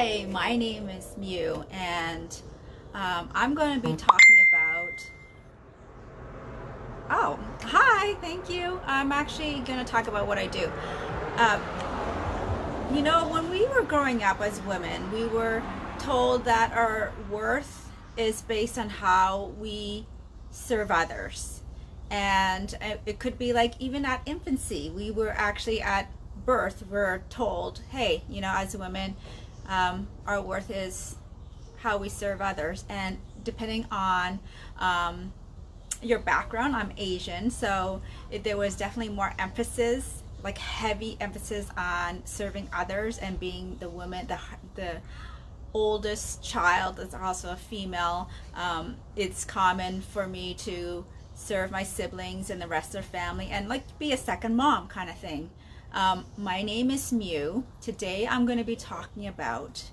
Hi, my name is Mew, and I'm going to be talking about. Oh, hi, thank you. I'm actually going to talk about what I do. Uh, when we were growing up as women, we were told that our worth is based on how we serve others. And it could be like even at infancy, we were actually at birth, we're told, hey, as women, our worth is how we serve others. And depending on your background, I'm Asian, so there was definitely more emphasis, like heavy emphasis on serving others and being the woman, the oldest child is also a female. It's common for me to serve my siblings and the rest of their family and like be a second mom kind of thing. My name is Mew. Today I'm going to be talking about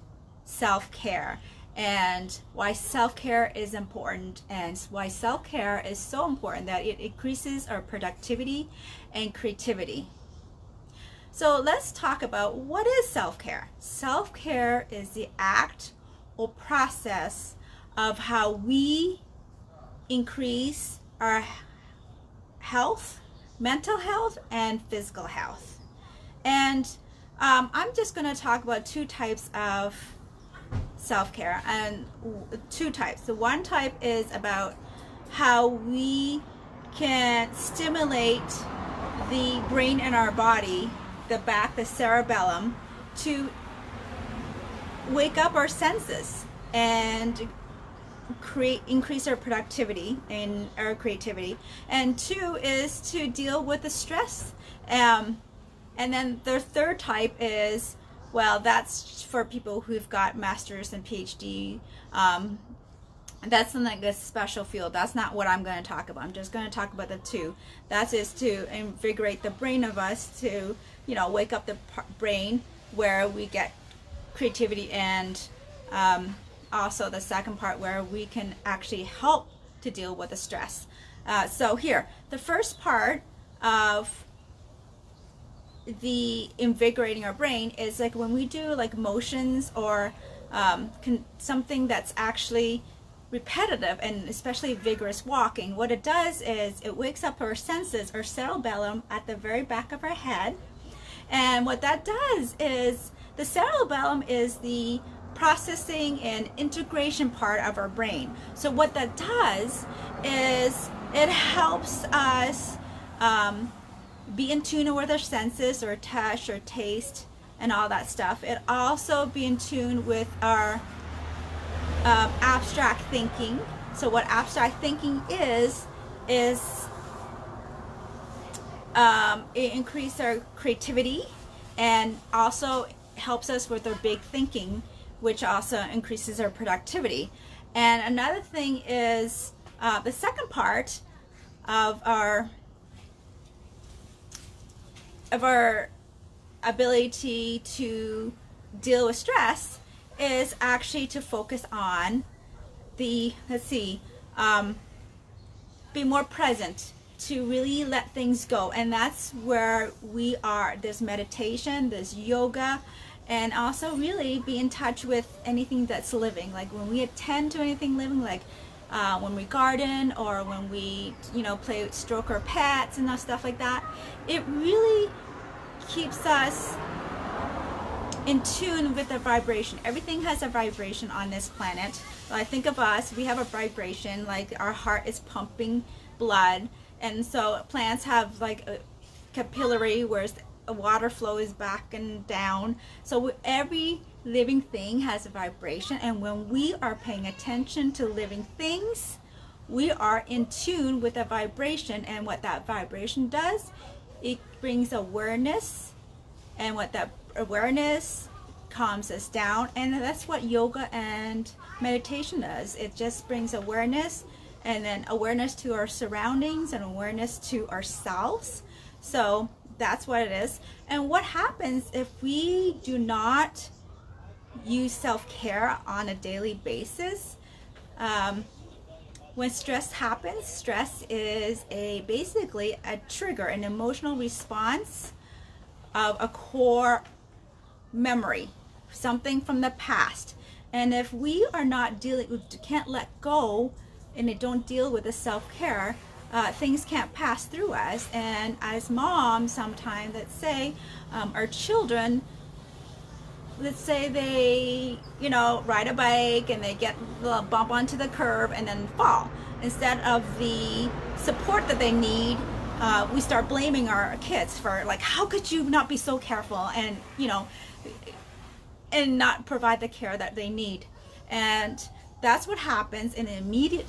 self-care and why self-care is important, and why self-care is so important that it increases our productivity and creativity. So let's talk about what is self-care. Self-care is the act or process of how we increase our health, mental health, and physical health. And I'm just going to talk about two types of self-care, and two types. The one type is about how we can stimulate the brain in our body, the cerebellum, to wake up our senses and increase our productivity and our creativity. And two is to deal with the stress. And then the third type is, well, that's for people who've got masters and PhD. That's in like a special field. That's not what I'm going to talk about. I'm just going to talk about the two. That is to invigorate the brain of us, to wake up the brain where we get creativity, and also the second part where we can actually help to deal with the stress. So here, the first part of the invigorating our brain is like when we do like motions or something that's actually repetitive, and especially vigorous walking. What it does is it wakes up our senses, our cerebellum at the very back of our head. And what that does is the cerebellum is the processing and integration part of our brain. So what that does is it helps us be in tune with our senses, or touch or taste and all that stuff. It also be in tune with our abstract thinking. So what abstract thinking is it increases our creativity, and also helps us with our big thinking, which also increases our productivity. And another thing is the second part of our ability to deal with stress is actually to focus on be more present, to really let things go. And that's where we are. There's meditation, there's yoga, and also really be in touch with anything that's living. Like when we attend to anything living, like when we garden, or when we stroke our pets and stuff like that, it really keeps us in tune with the vibration. Everything has a vibration on this planet. I think of us, we have a vibration, like our heart is pumping blood, and so plants have like a capillary, whereas a water flow is back and down. So every living thing has a vibration, and when we are paying attention to living things, we are in tune with the vibration. And what that vibration does, it brings awareness, and what that awareness calms us down. And that's what yoga and meditation does. It just brings awareness, and then awareness to our surroundings and awareness to ourselves. So that's what it is. And what happens if we do not use self-care on a daily basis? When stress happens, stress is basically a trigger, an emotional response of a core memory. something from the past. And if we are not dealing, can't let go, and it don't deal with the self-care, things can't pass through us. And as moms, sometimes, let's say, our children, let's say they, ride a bike and they get the bump onto the curb and then fall. Instead of the support that they need, we start blaming our kids for, like, how could you not be so careful, and and not provide the care that they need. And that's what happens in an immediate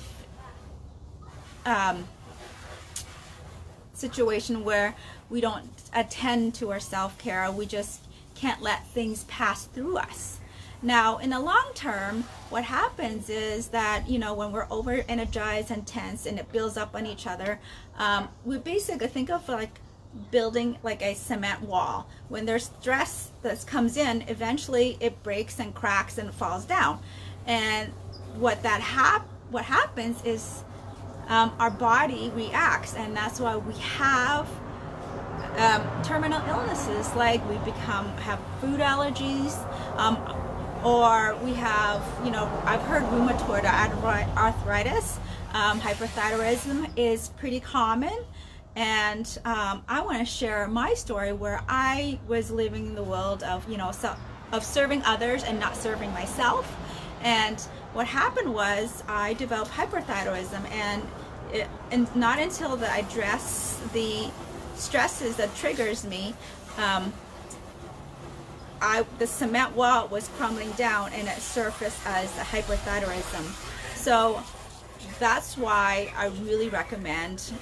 situation where we don't attend to our self-care. We just can't let things pass through us. Now, in the long term, what happens is that, when we're over energized and tense and it builds up on each other, we basically think of like building like a cement wall. When there's stress that comes in, eventually it breaks and cracks and falls down. And what happens is our body reacts, and that's why we have terminal illnesses, like we have food allergies, or we have, I've heard rheumatoid arthritis. Hyperthyroidism is pretty common. And I want to share my story where I was living in the world of, of serving others and not serving myself. And what happened was I developed hyperthyroidism, and not until that I address the stresses that triggers me, the cement wall was crumbling down and it surfaced as a hyperthyroidism. So that's why I really recommend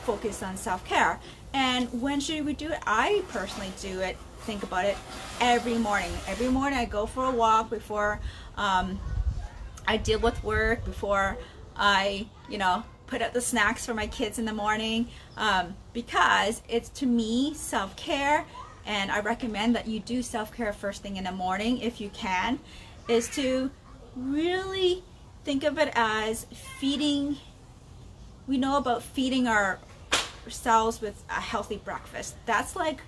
focus on self-care. And when should we do it? I personally do it, think about it, every morning. Every morning I go for a walk before I deal with work, before I, put out the snacks for my kids in the morning, because it's, to me, self-care. And I recommend that you do self-care first thing in the morning if you can, is to really think of it as feeding. We know about feeding ourselves with a healthy breakfast. That's like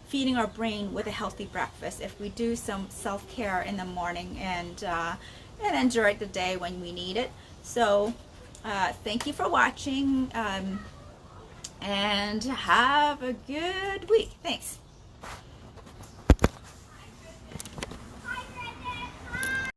feeding our brain with a healthy breakfast if we do some self-care in the morning and then during the day when we need it. So thank you for watching, and have a good week. Thanks.